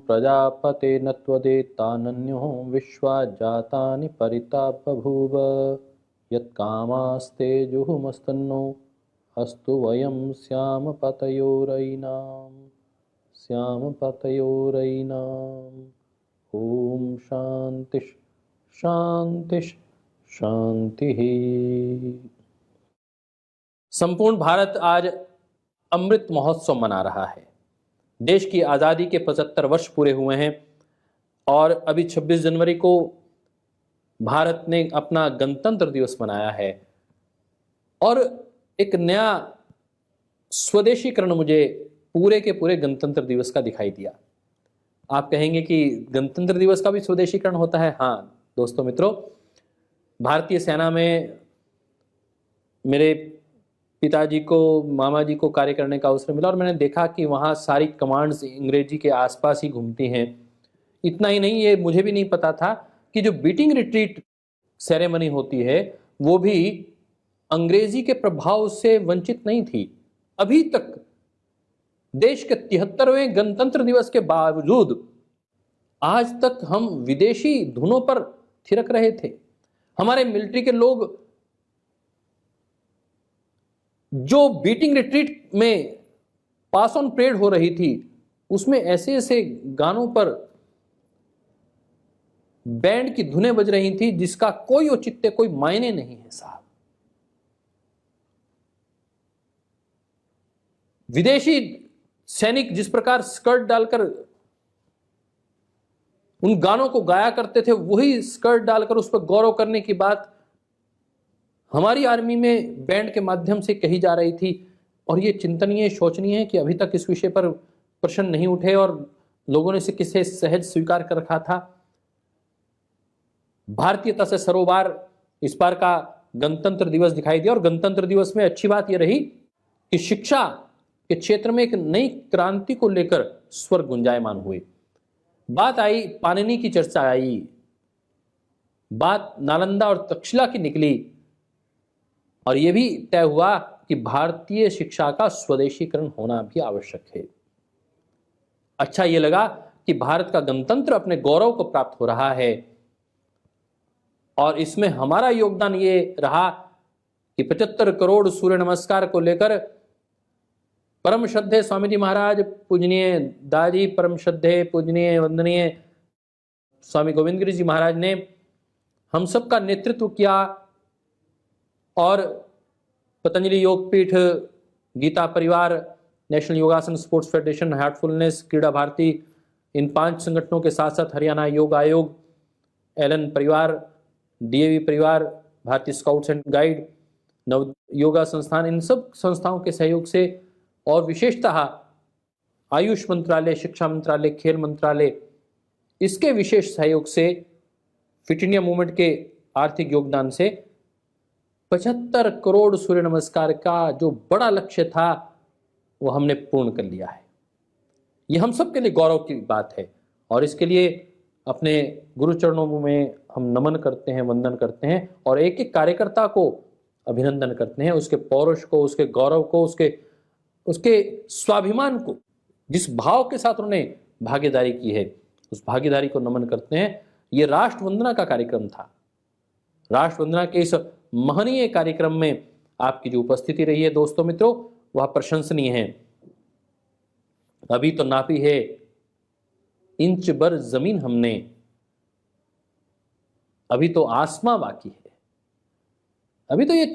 प्रजापते न त्वदेतानन्यो विश्वा जातानि परिता बभूव यत्कामास्ते जुहुमस्तन्नो अस्तु वयं श्याम पतयोरयिनाम्। ओम शांति शांति शांति। संपूर्ण भारत आज अमृत महोत्सव मना रहा है। देश की आज़ादी के 75 वर्ष पूरे हुए हैं और अभी 26 जनवरी को भारत ने अपना गणतंत्र दिवस मनाया है और एक नया स्वदेशीकरण मुझे पूरे के पूरे गणतंत्र दिवस का दिखाई दिया। आप कहेंगे कि गणतंत्र दिवस का भी स्वदेशीकरण होता है? हाँ दोस्तों मित्रों, भारतीय सेना में मेरे पिताजी को, मामा जी को कार्य करने का अवसर मिला और मैंने देखा कि वहाँ सारी कमांड्स अंग्रेजी के आसपास ही घूमती हैं। इतना ही नहीं, ये मुझे भी नहीं पता था कि जो बीटिंग रिट्रीट सेरेमनी होती है वो भी अंग्रेजी के प्रभाव से वंचित नहीं थी। अभी तक देश के 73वें गणतंत्र दिवस के बावजूद आज तक हम विदेशी धुनों पर थिरक रहे थे। हमारे मिलिट्री के लोग जो बीटिंग रिट्रीट में पास ऑन परेड हो रही थी उसमें ऐसे ऐसे गानों पर बैंड की धुनें बज रही थी जिसका कोई औचित्य, कोई मायने नहीं है साहब। विदेशी सैनिक जिस प्रकार स्कर्ट डालकर उन गानों को गाया करते थे, वही स्कर्ट डालकर उस पर गौरव करने की बात हमारी आर्मी में बैंड के माध्यम से कही जा रही थी। और ये चिंतनीय, शोचनीय है कि अभी तक इस विषय पर प्रश्न नहीं उठे और लोगों ने इसे किसे सहज स्वीकार कर रखा था। भारतीयता से सरोबार इस बार का गणतंत्र दिवस दिखाई दिया और गणतंत्र दिवस में अच्छी बात यह रही कि शिक्षा के क्षेत्र में एक नई क्रांति को लेकर स्वर गुंजायमान हुए। बात आई, पाणिनि की चर्चा आई, बात नालंदा और तक्षशिला की निकली और यह भी तय हुआ कि भारतीय शिक्षा का स्वदेशीकरण होना भी आवश्यक है। अच्छा ये लगा कि भारत का गणतंत्र अपने गौरव को प्राप्त हो रहा है और इसमें हमारा योगदान ये रहा कि 75 करोड़ सूर्य नमस्कार को लेकर परम श्रद्धेय स्वामी जी महाराज, पूजनीय दादी, परम श्रद्धेय पूजनीय वंदनीय स्वामी गोविंद गिरी जी महाराज ने हम सब का नेतृत्व किया और पतंजलि योगपीठ, गीता परिवार, नेशनल योगासन स्पोर्ट्स फेडरेशन, हार्टफुलनेस, क्रीड़ा भारती, इन 5 संगठनों के साथ साथ हरियाणा योग आयोग, एलन परिवार, डीएवी परिवार, भारतीय स्काउट्स एंड गाइड, नव योगा संस्थान, इन सब संस्थाओं के सहयोग से और विशेषतः आयुष मंत्रालय, शिक्षा मंत्रालय, खेल मंत्रालय, इसके विशेष सहयोग से फिट इंडिया मूवमेंट के आर्थिक योगदान से 75 करोड़ सूर्य नमस्कार का जो बड़ा लक्ष्य था वो हमने पूर्ण कर लिया है। ये हम सब के लिए गौरव की बात है और इसके लिए अपने गुरु चरणों में हम नमन करते हैं, वंदन करते हैं और एक एक कार्यकर्ता को अभिनंदन करते हैं, उसके पौरुष को, उसके गौरव को, उसके स्वाभिमान को, जिस भाव के साथ उन्होंने भागीदारी की है उस भागीदारी को नमन करते हैं। ये राष्ट्र वंदना का कार्यक्रम था। राष्ट्र वंदना के इस महनीय कार्यक्रम में आपकी जो उपस्थिति रही है दोस्तों मित्रों, वह प्रशंसनीय है। अभी तो नापी है इंच भर जमीन हमने, अभी तो आसमां बाकी है। अभी तो ये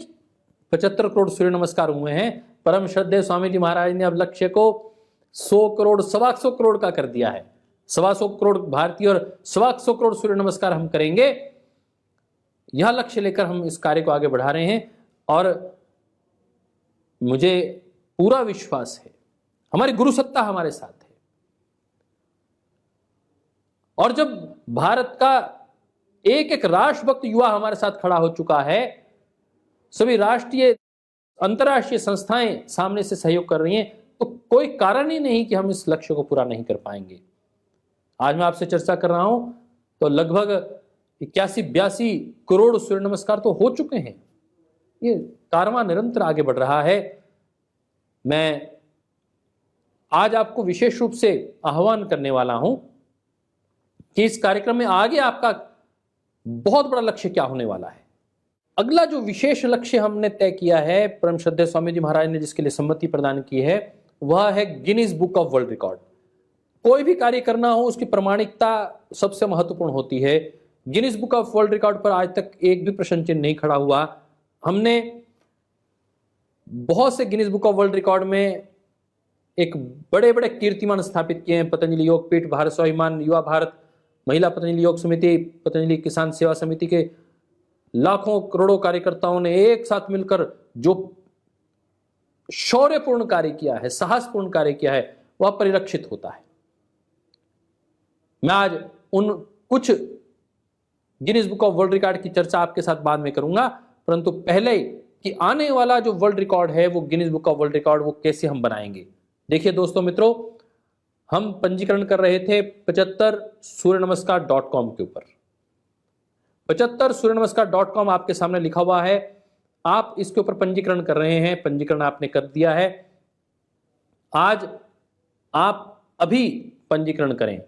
75 करोड़ सूर्य नमस्कार हुए हैं। परम श्रद्धेय स्वामी जी महाराज ने अब लक्ष्य को 100 करोड़, 125 करोड़ का कर दिया है। 125 करोड़ भारतीय और 125 करोड़ सूर्य नमस्कार हम करेंगे। यह लक्ष्य लेकर हम इस कार्य को आगे बढ़ा रहे हैं और मुझे पूरा विश्वास है हमारी गुरु सत्ता हमारे साथ है। और जब भारत का एक एक राष्ट्रभक्त युवा हमारे साथ खड़ा हो चुका है, सभी राष्ट्रीय अंतर्राष्ट्रीय संस्थाएं सामने से सहयोग कर रही हैं, तो कोई कारण ही नहीं कि हम इस लक्ष्य को पूरा नहीं कर पाएंगे। आज मैं आपसे चर्चा कर रहा हूं तो लगभग 81-82 करोड़ सूर्य नमस्कार तो हो चुके हैं। ये कारवां निरंतर आगे बढ़ रहा है। मैं आज आपको विशेष रूप से आह्वान करने वाला हूं कि इस कार्यक्रम में आगे आपका बहुत बड़ा लक्ष्य क्या होने वाला है। अगला जो विशेष लक्ष्य हमने तय किया है, परम श्रद्धेय स्वामी जी महाराज ने जिसके लिए सम्मति प्रदान की है, वह है Guinness book of world record. कोई भी कार्य करना हो उसकी प्रामाणिकता सबसे महत्वपूर्ण होती है। Guinness book of world record पर आज तक एक भी प्रश्न चिन्ह नहीं खड़ा हुआ। हमने बहुत से Guinness book of world record में एक बड़े बड़े कीर्तिमान स्थापित किए हैं। पतंजलि योगपीठ, भारत स्वाभिमान युवा भारत, महिला पतंजलि योग समिति, पतंजलि किसान सेवा समिति के लाखों करोड़ों कार्यकर्ताओं ने एक साथ मिलकर जो शौर्यपूर्ण कार्य किया है, साहसपूर्ण कार्य किया है, वह परिलक्षित होता है। मैं आज उन कुछ Guinness book of world record की चर्चा आपके साथ बाद में करूंगा, परंतु पहले कि आने वाला जो वर्ल्ड रिकॉर्ड है वो Guinness book of world record वो कैसे हम बनाएंगे। देखिए दोस्तों मित्रों, हम पंजीकरण कर रहे थे 75सूर्यनमस्कार.com के ऊपर। 75सूर्यनमस्कार.com आपके सामने लिखा हुआ है। आप इसके ऊपर पंजीकरण कर रहे हैं, पंजीकरण आपने कर दिया है। आज आप अभी पंजीकरण करें।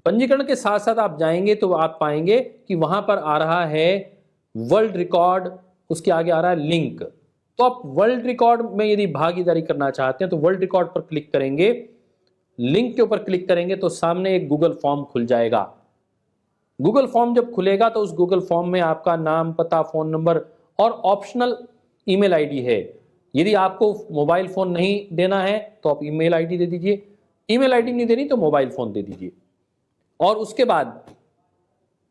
पंजीकरण के साथ साथ आप जाएंगे तो आप पाएंगे कि वहां पर आ रहा है वर्ल्ड रिकॉर्ड, उसके आगे आ रहा है लिंक। तो आप वर्ल्ड रिकॉर्ड में यदि भागीदारी करना चाहते हैं तो वर्ल्ड रिकॉर्ड पर क्लिक करेंगे, लिंक के ऊपर क्लिक करेंगे तो सामने एक गूगल फॉर्म खुल जाएगा। गूगल फॉर्म जब खुलेगा तो उस गूगल फॉर्म में आपका नाम, पता, फोन नंबर और ऑप्शनल ईमेल आईडी है। यदि आपको मोबाइल फोन नहीं देना है तो आप ईमेल आईडी दे दीजिए, ईमेल आईडी नहीं देनी तो मोबाइल फोन दे दीजिए। और उसके बाद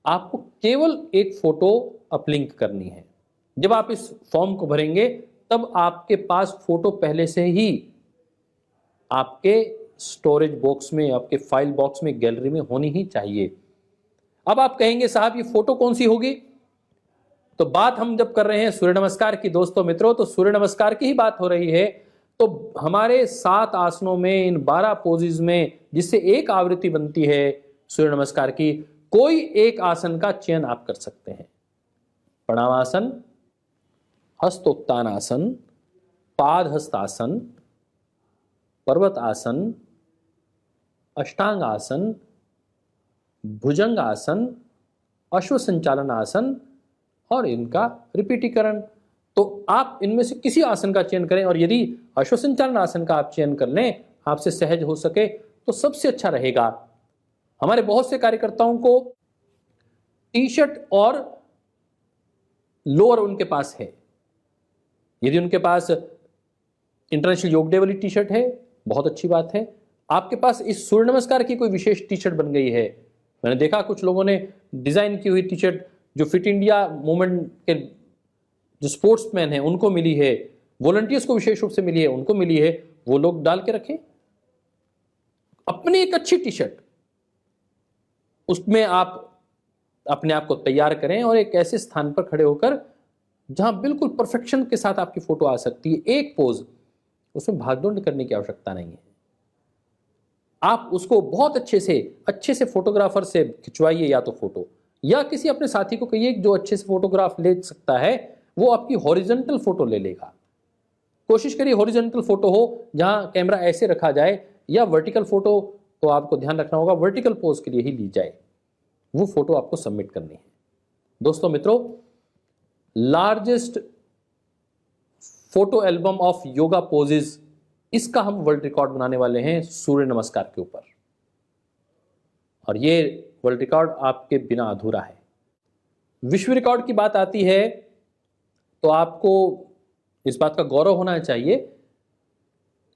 आपको केवल एक फोटो अपलिंक करनी है। जब आप इस फॉर्म को भरेंगे तब आपके पास फोटो पहले से ही आपके स्टोरेज बॉक्स में, आपके फाइल बॉक्स में, गैलरी में होनी ही चाहिए। अब आप कहेंगे साहब ये फोटो कौन सी होगी? तो बात हम जब कर रहे हैं सूर्य नमस्कार की दोस्तों मित्रों, तो सूर्य नमस्कार की ही बात हो रही है। तो हमारे 7 आसनों में, इन 12 पोजेज में, जिससे एक आवृत्ति बनती है सूर्य नमस्कार की, कोई एक आसन का चयन आप कर सकते हैं। प्रणामासन, हस्तोत्तान आसन, पाद हस्तासन, पर्वत आसन, अष्टांग आसन, भुजंग आसन, अश्व संचालन आसन और इनका रिपीटीकरण। तो आप इनमें से किसी आसन का चयन करें, और यदि अश्व संचालन आसन का आप चयन कर लें, आपसे सहज हो सके तो सबसे अच्छा रहेगा। हमारे बहुत से कार्यकर्ताओं को टी शर्ट और लोअर उनके पास है। यदि उनके पास इंटरनेशनल योग डे वाली टी शर्ट है, बहुत अच्छी बात है। आपके पास इस सूर्य नमस्कार की कोई विशेष टी शर्ट बन गई है, मैंने देखा कुछ लोगों ने डिजाइन की हुई टी शर्ट जो फिट इंडिया मूवमेंट के जो स्पोर्ट्समैन हैं उनको मिली है, वॉलंटियर्स को विशेष रूप से मिली है, उनको मिली है, वो लोग डाल के रखें। अपनी एक अच्छी टी शर्ट, उसमें आप अपने आप को तैयार करें और एक ऐसे स्थान पर खड़े होकर जहां बिल्कुल परफेक्शन के साथ आपकी फोटो आ सकती है, एक पोज, उसमें भागदौड़ करने की आवश्यकता नहीं है। आप उसको बहुत अच्छे से फोटोग्राफर से खिंचवाइए, या तो फोटो, या किसी अपने साथी को कहिए जो अच्छे से फोटोग्राफ ले सकता है, वो आपकी हॉरिजॉन्टल फोटो ले लेगा। कोशिश करिए हॉरिजॉन्टल फोटो हो, जहां कैमरा ऐसे रखा जाए, या वर्टिकल फोटो तो आपको ध्यान रखना होगा वर्टिकल पोज के लिए ही ली जाए, वो फोटो आपको सबमिट करनी है। दोस्तों मित्रों, largest photo album of yoga poses, इसका हम वर्ल्ड रिकॉर्ड बनाने वाले हैं सूर्य नमस्कार के ऊपर, और ये वर्ल्ड रिकॉर्ड आपके बिना अधूरा है। विश्व रिकॉर्ड की बात आती है तो आपको इस बात का गौरव होना चाहिए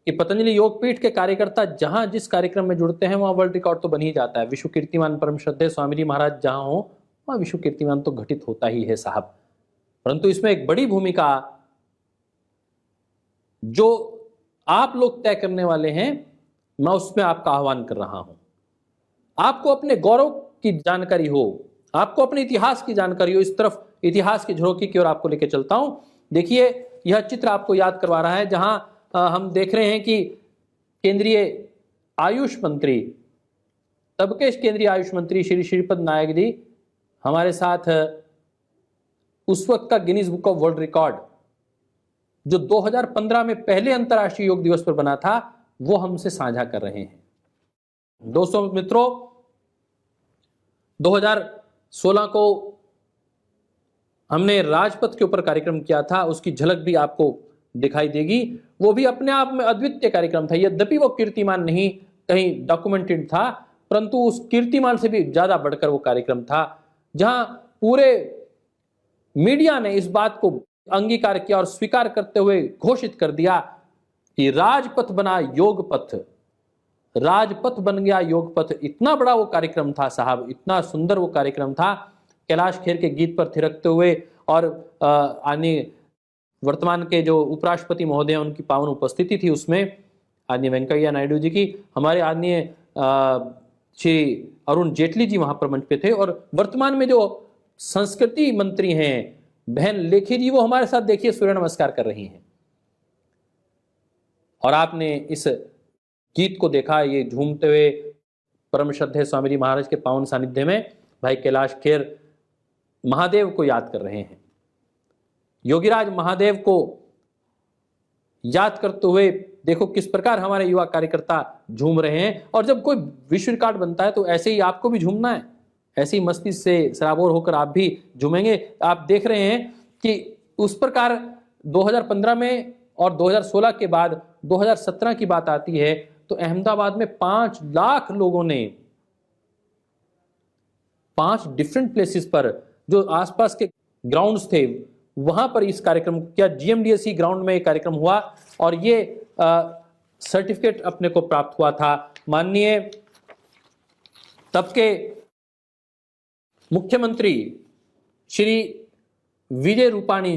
कि पतंजलि योगपीठ के कार्यकर्ता जहां जिस कार्यक्रम में जुड़ते हैं वहां वर्ल्ड रिकॉर्ड तो बन ही जाता है। विश्व कीर्तिमान परम श्रद्धेय स्वामी जी महाराज जहां हो वहां विश्व कीर्तिमान तो घटित होता ही है साहब। परंतु इसमें एक बड़ी भूमिका जो आप लोग तय करने वाले हैं, मैं उसमें आपका आह्वान कर रहा हूं। आपको अपने गौरव की जानकारी हो, आपको अपने इतिहास की जानकारी हो, इस तरफ इतिहास की झरोकी की ओर आपको लेकर चलता हूं। देखिए यह चित्र आपको याद करवा रहा है, जहां हम देख रहे हैं कि केंद्रीय आयुष मंत्री, तब के केंद्रीय आयुष मंत्री श्री श्रीपद नायक जी हमारे साथ उस वक्त का Guinness book of world record जो 2015 में पहले अंतर्राष्ट्रीय योग दिवस पर बना था, वो हमसे साझा कर रहे हैं। दोस्तों मित्रों, 2016 को हमने राजपथ के ऊपर कार्यक्रम किया था, उसकी झलक भी आपको दिखाई देगी। वो भी अपने आप में अद्वितीय कार्यक्रम था। यद्यपि वो कीर्तिमान नहीं कहीं डॉक्यूमेंटेड था, परंतु उस कीर्तिमान से भी ज्यादा बढ़कर वो कार्यक्रम था, जहां पूरे मीडिया ने इस बात को अंगीकार किया और स्वीकार करते हुए घोषित कर दिया कि राजपथ बना योग पथ, राजपथ बन गया योग पथ। इतना बड़ा वो कार्यक्रम था साहब, इतना सुंदर वो कार्यक्रम था। कैलाश खेर के गीत पर थिरकते हुए और आदरणीय वर्तमान के जो उपराष्ट्रपति महोदय उनकी पावन उपस्थिति थी उसमें, आदरणीय वेंकैया नायडू जी की, हमारे आदरणीय श्री अरुण जेटली जी वहां पर मंच पे थे, और वर्तमान में जो संस्कृति मंत्री हैं बहन लेखी जी, वो हमारे साथ देखिए सूर्य नमस्कार कर रही हैं। और आपने इस गीत को देखा, ये झूमते हुए परम श्रद्धेय स्वामी जी महाराज के पावन सानिध्य में भाई कैलाश खेर महादेव को याद कर रहे हैं। योगीराज महादेव को याद करते हुए देखो किस प्रकार हमारे युवा कार्यकर्ता झूम रहे हैं। और जब कोई विश्व रिकॉर्ड बनता है तो ऐसे ही आपको भी झूमना है, ऐसी मस्ती से सराबोर होकर आप भी झूमेंगे। आप देख रहे हैं कि उस प्रकार 2015 में और 2016 के बाद 2017 की बात आती है तो अहमदाबाद में 5 लाख लोगों ने 5 डिफरेंट प्लेसेस पर, जो आसपास के ग्राउंड्स थे, वहां पर इस कार्यक्रम क्या जीएमडीएसी ग्राउंड में कार्यक्रम हुआ और ये सर्टिफिकेट अपने को प्राप्त हुआ था। माननीय तब के मुख्यमंत्री श्री विजय रूपाणी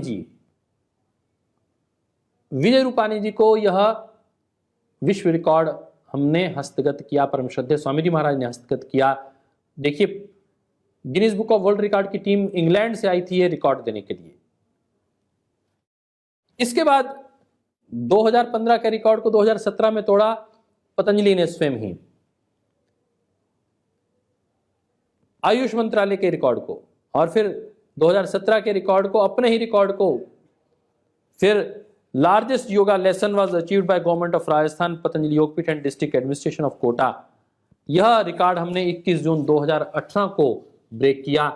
जी को यह विश्व रिकॉर्ड हमने हस्तगत किया, परम श्रद्धेय स्वामी जी महाराज ने हस्तगत किया। देखिए Guinness book of world record की टीम इंग्लैंड से आई थी ये रिकॉर्ड देने के लिए। इसके बाद 2015 के रिकॉर्ड को 2017 में तोड़ा पतंजलि ने स्वयं ही, आयुष मंत्रालय के रिकॉर्ड को, और फिर 2017 के रिकॉर्ड को, अपने ही रिकॉर्ड को, फिर largest yoga lesson was achieved by government of Rajasthan, Patanjali Yogpeeth and district administration of Kota. यह रिकॉर्ड हमने 21 जून 2018 को ब्रेक किया।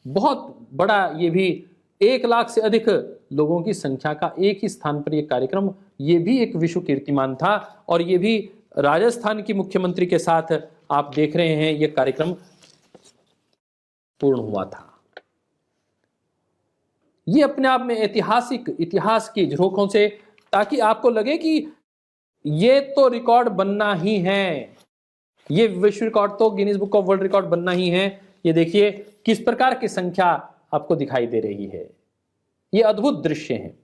बहुत बड़ा, ये भी 1 लाख से अधिक लोगों की संख्या का एक ही स्थान पर यह कार्यक्रम, ये भी एक विश्व कीर्तिमान था। और ये भी राजस्थान की मुख्यमंत्री के साथ आप देख रहे हैं यह कार्यक्रम पूर्ण हुआ था। ये अपने आप में इतिहास की झरोखों से, ताकि आपको लगे कि ये तो रिकॉर्ड बनना ही है, ये विश्व रिकॉर्ड तो Guinness book of world record बनना ही है। ये देखिए किस प्रकार की संख्या आपको दिखाई दे रही है, ये अद्भुत दृश्य हैं।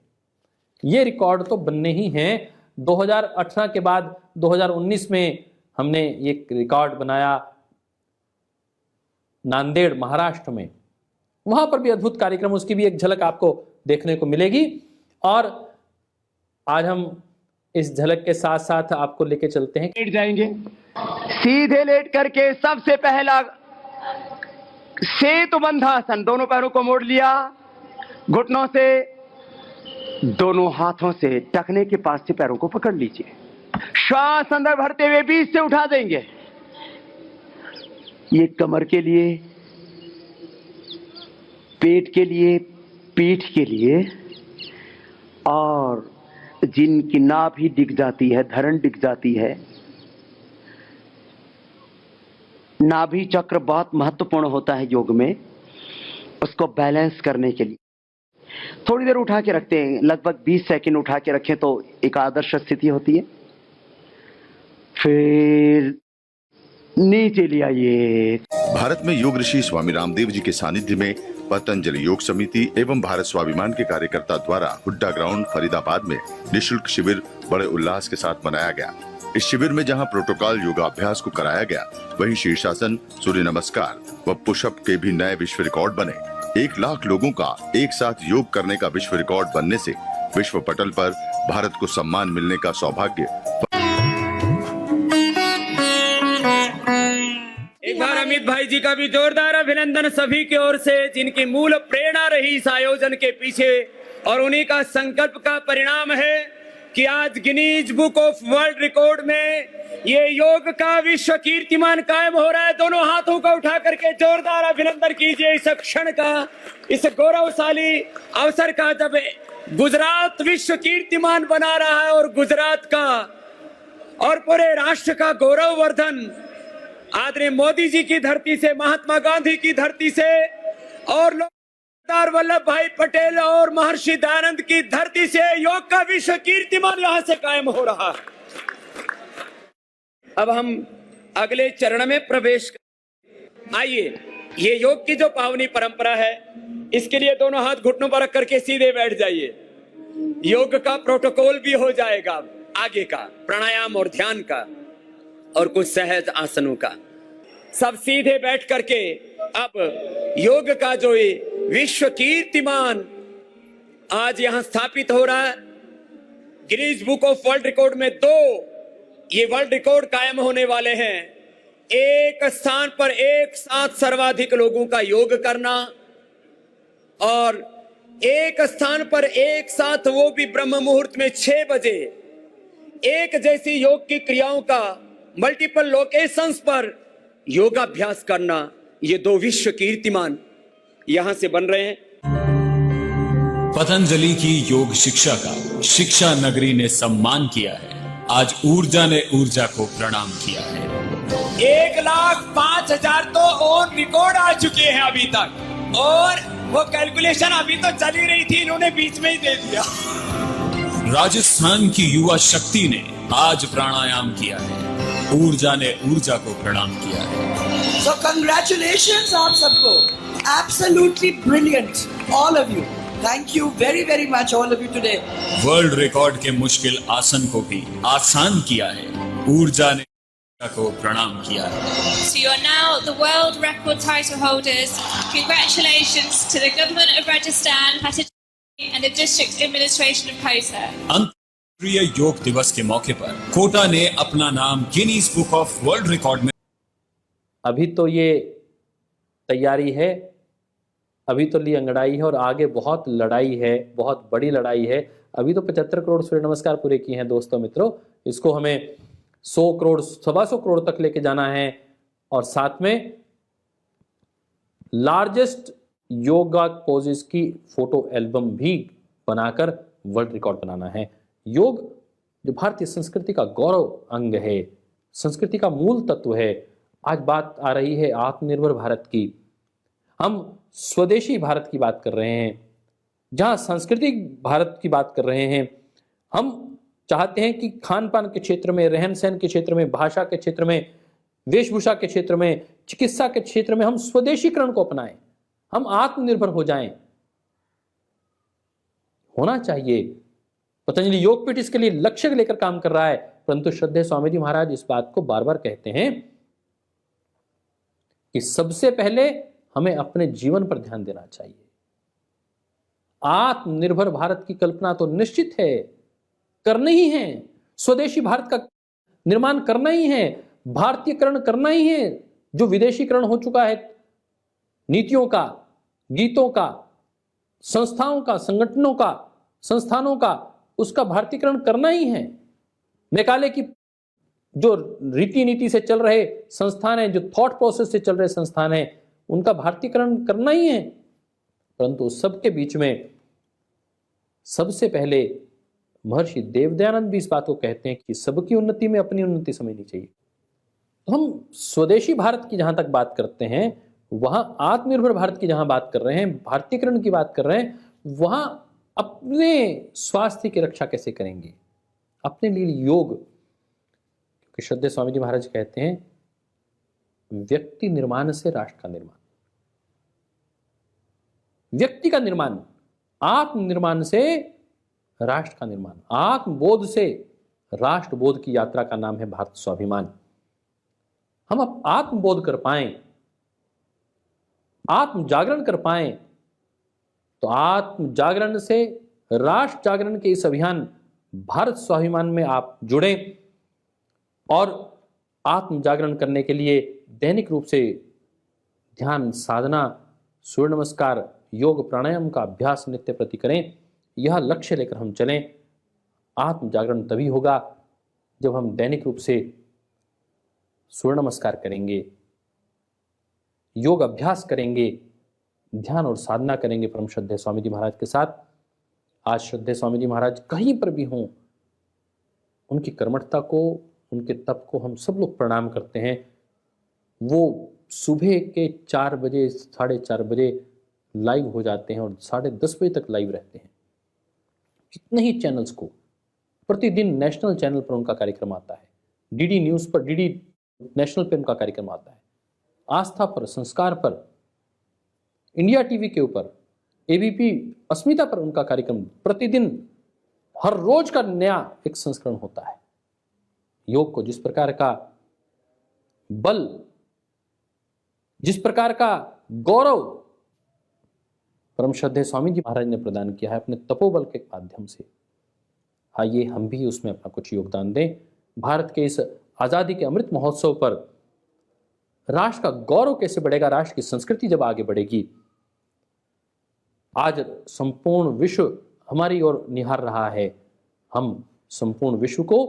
ये रिकॉर्ड तो बनने ही हैं। 2018 के बाद 2019 में हमने ये रिकॉर्ड बनाया नांदेड़ महाराष्ट्र में, वहां पर भी अद्भुत कार्यक्रम, उसकी भी एक झलक आपको देखने को मिलेगी। और आज हम इस झलक के साथ साथ आपको लेके चलते हैं, लेट जाएंगे, सीधे लेट करके सबसे पहला सेतुबंधासन, दोनों पैरों को मोड़ लिया, घुटनों से, दोनों हाथों से टखने के पास से पैरों को पकड़ लीजिए, श्वास अंदर भरते हुए बीच से उठा देंगे। ये कमर के लिए, पेट के लिए, पीठ के लिए, और जिनकी नाभि दिख जाती है, धरण दिख जाती है, नाभि चक्र बहुत महत्वपूर्ण होता है योग में, उसको बैलेंस करने के लिए थोड़ी देर उठा के रखते हैं, लगभग 20 सेकंड उठा के रखें तो एक आदर्श स्थिति होती है। फिर नीचे ले आइए। भारत में योग ऋषि स्वामी रामदेव जी के सानिध्य में पतंजलि योग समिति एवं भारत स्वाभिमान के कार्यकर्ता द्वारा हुड्डा ग्राउंड फरीदाबाद में निःशुल्क शिविर बड़े उल्लास के साथ मनाया गया। इस शिविर में जहां प्रोटोकॉल योगाभ्यास को कराया गया, वहीं शीर्षासन, सूर्य नमस्कार व पुशअप के भी नए विश्व रिकॉर्ड बने। 1 लाख लोगों का एक साथ योग करने का विश्व रिकॉर्ड बनने से विश्व पटल पर भारत को सम्मान मिलने का सौभाग्य। एक बार अमित भाई जी का भी जोरदार अभिनंदन सभी की ओर से, जिनकी मूल प्रेरणा रही इस आयोजन के पीछे और उन्हीं का संकल्प का परिणाम है कि आज Guinness book of world record में ये योग का विश्व कीर्तिमान कायम हो रहा है। दोनों हाथों को उठा करके जोरदार अभिनंदन कीजिए इस क्षण का, इस गौरवशाली अवसर का, जब गुजरात विश्व कीर्तिमान बना रहा है और गुजरात का और पूरे राष्ट्र का गौरववर्धन आदरणीय मोदी जी की धरती से, महात्मा गांधी की धरती से और सरदार वल्लभ भाई पटेल और महर्षि दयानंद की धरती से योग का विश्व कीर्तिमान यहां से कायम हो रहा है। अब हम अगले चरण में प्रवेश करें। आइए, ये योग की जो पावनी परंपरा है, इसके लिए दोनों हाथ घुटनों पर रख करके सीधे बैठ जाइए। योग का प्रोटोकॉल भी हो जाएगा आगे का, प्राणायाम और ध्यान का और कुछ सहज आसनों का। सब सीधे बैठ करके अब योग का जो ये विश्व कीर्तिमान आज यहां स्थापित हो रहा है, Guinness book of world record में 2 ये वर्ल्ड रिकॉर्ड कायम होने वाले हैं। एक स्थान पर एक साथ सर्वाधिक लोगों का योग करना और एक स्थान पर एक साथ वो भी ब्रह्म मुहूर्त में 6 बजे एक जैसी योग की क्रियाओं का मल्टीपल लोकेशंस पर योगाभ्यास करना, ये 2 विश्व कीर्तिमान यहां से बन रहे हैं। पतंजलि की योग शिक्षा का शिक्षा नगरी ने सम्मान किया है। आज ऊर्जा ने ऊर्जा को प्रणाम किया है। 1,05,000 तो और रिकॉर्ड आ चुके हैं अभी तक, और वो कैलकुलेशन अभी तो चल ही रही थी, इन्होंने बीच में ही दे दिया। राजस्थान की युवा शक्ति ने आज प्राणायाम किया है। ऊर्जा ने ऊर्जा को प्रणाम किया है। So congratulations आप सबको, absolutely brilliant, all of you. Thank you very very much all of you today. World record के मुश्किल आसन को भी आसान किया है। ऊर्जा ने ऊर्जा को प्रणाम किया है। So you're now the world record title holders. Congratulations to the government of Rajasthan, Patanjali and the district administration of Kota. अंतर्राष्ट्रीय योग दिवस के मौके पर कोटा ने अपना नाम Guinness book of world record में। अभी तो ये तैयारी है, अभी तो ली अंगड़ाई है और आगे बहुत लड़ाई है, बहुत बड़ी लड़ाई है। अभी तो 75 करोड़ सूर्य नमस्कार पूरे किए हैं दोस्तों मित्रों, इसको हमें 100 करोड़ 125 करोड़ तक लेके जाना है और साथ में लार्जेस्ट योगा पोजेस की फोटो एल्बम भी बनाकर वर्ल्ड रिकॉर्ड बनाना है। योग जो भारतीय संस्कृति का गौरव अंग है, संस्कृति का मूल तत्व है। आज बात आ रही है आत्मनिर्भर भारत की, हम स्वदेशी भारत की बात कर रहे हैं, जहां सांस्कृतिक भारत की बात कर रहे हैं। हम चाहते हैं कि खान पान के क्षेत्र में, रहन सहन के क्षेत्र में, भाषा के क्षेत्र में, वेशभूषा के क्षेत्र में, चिकित्सा के क्षेत्र में हम स्वदेशीकरण को अपनाएं, हम आत्मनिर्भर हो जाएं। होना चाहिए। पतंजलि योगपीठ इसके लिए लक्ष्य लेकर काम कर रहा है, परंतु श्रद्धेय स्वामी जी महाराज इस बात को बार बार कहते हैं कि सबसे पहले हमें अपने जीवन पर ध्यान देना चाहिए। आत्मनिर्भर भारत की कल्पना तो निश्चित है, करनी ही है। स्वदेशी भारत का निर्माण करना ही है, भारतीयकरण करना ही है। जो विदेशीकरण हो चुका है नीतियों का, गीतों का, संस्थाओं का, संगठनों का, संस्थानों का, उसका भारतीयकरण करना ही है। मेकाले की जो रीति नीति से चल रहे संस्थान हैं, जो थॉट प्रोसेस से चल रहे संस्थान हैं, उनका भारतीयकरण करना ही है। परंतु सबके बीच में सबसे पहले महर्षि देवदयानंद भी इस बात को कहते हैं कि सबकी उन्नति में अपनी उन्नति समझनी चाहिए। तो हम स्वदेशी भारत की जहां तक बात करते हैं, वहां आत्मनिर्भर भारत की जहां बात कर रहे हैं, भारतीयकरण की बात कर रहे हैं, वहां अपने स्वास्थ्य की रक्षा कैसे करेंगे, अपने लिए योग। क्योंकि श्रद्धेय स्वामी जी महाराज कहते हैं व्यक्ति निर्माण से राष्ट्र का निर्माण, व्यक्ति का निर्माण, आत्मनिर्माण से राष्ट्र का निर्माण, आत्मबोध से राष्ट्रबोध की यात्रा का नाम है भारत स्वाभिमान। हम अब आत्मबोध कर पाएं, आत्म जागरण कर पाएं, तो आत्म जागरण से राष्ट्र जागरण के इस अभियान भारत स्वाभिमान में आप जुड़ें और आत्म जागरण करने के लिए दैनिक रूप से ध्यान साधना, सूर्य नमस्कार, योग प्राणायाम का अभ्यास नित्य प्रति करें। यह लक्ष्य लेकर हम चलें। आत्म जागरण तभी होगा जब हम दैनिक रूप से सूर्य नमस्कार करेंगे, योग अभ्यास करेंगे, ध्यान और साधना करेंगे परम श्रद्धेय स्वामी जी महाराज के साथ। आज श्रद्धेय स्वामी जी महाराज कहीं पर भी हों, उनकी कर्मठता को, उनके तप को हम सब लोग प्रणाम करते हैं। वो सुबह के 4 बजे 4:30 बजे लाइव हो जाते हैं और 10:30 बजे तक लाइव रहते हैं। कितने ही चैनल्स को प्रतिदिन नेशनल चैनल पर उनका कार्यक्रम आता है, डीडी न्यूज़ पर, डीडी नेशनल पर उनका कार्यक्रम आता है, आस्था पर, संस्कार पर, इंडिया टीवी के ऊपर, एबीपी अस्मिता पर उनका कार्यक्रम प्रतिदिन हर रोज का नया एक संस्करण होता है। योग को जिस प्रकार का बल, जिस प्रकार का गौरव परम श्रद्धेय स्वामी जी महाराज ने प्रदान किया है अपने तपोबल के माध्यम से, आइए हम भी उसमें अपना कुछ योगदान दें। भारत के इस आजादी के अमृत महोत्सव पर राष्ट्र का गौरव कैसे बढ़ेगा, राष्ट्र की संस्कृति जब आगे बढ़ेगी। आज संपूर्ण विश्व हमारी ओर निहार रहा है। हम संपूर्ण विश्व को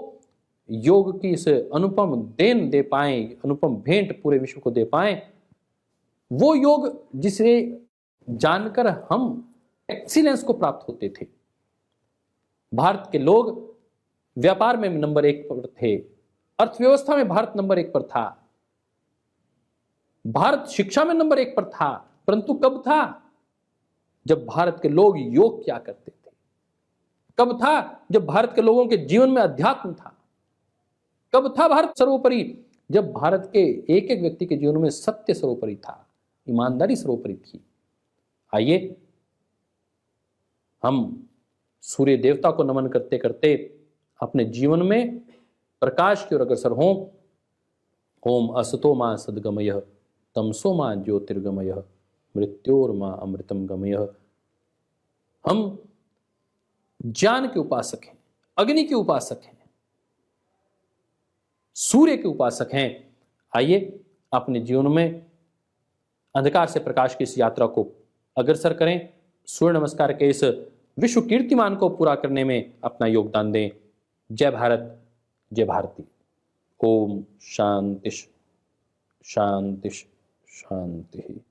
योग की इस अनुपम देन दे पाएं, अनुपम भेंट पूरे विश्व को दे पाएं। वो योग जिसे जानकर हम एक्सीलेंस को प्राप्त होते थे। भारत के लोग व्यापार में नंबर 1 पर थे, अर्थव्यवस्था में भारत नंबर 1 पर था, भारत शिक्षा में नंबर 1 पर था, परंतु कब था? जब भारत के लोग योग किया करते थे। कब था? जब भारत के लोगों के जीवन में अध्यात्म था। कब था भारत सर्वोपरि? जब भारत के एक एक व्यक्ति के जीवन में सत्य सर्वोपरि था, ईमानदारी सर्वोपरि थी। आइए हम सूर्य देवता को नमन करते करते अपने जीवन में प्रकाश की ओर अग्रसर हों। ओम असतो मा सद्गमयः तमसो मा ज्योतिर्गमयः मृत्योर्मा अमृतम गमयः। हम ज्ञान के उपासक हैं, अग्नि के उपासक हैं, सूर्य के उपासक हैं। आइए अपने जीवन में अंधकार से प्रकाश की इस यात्रा को अग्रसर करें। सूर्य नमस्कार के इस विश्व कीर्तिमान को पूरा करने में अपना योगदान दें। जय भारत, जय भारती। ओम शांति शांति शांति।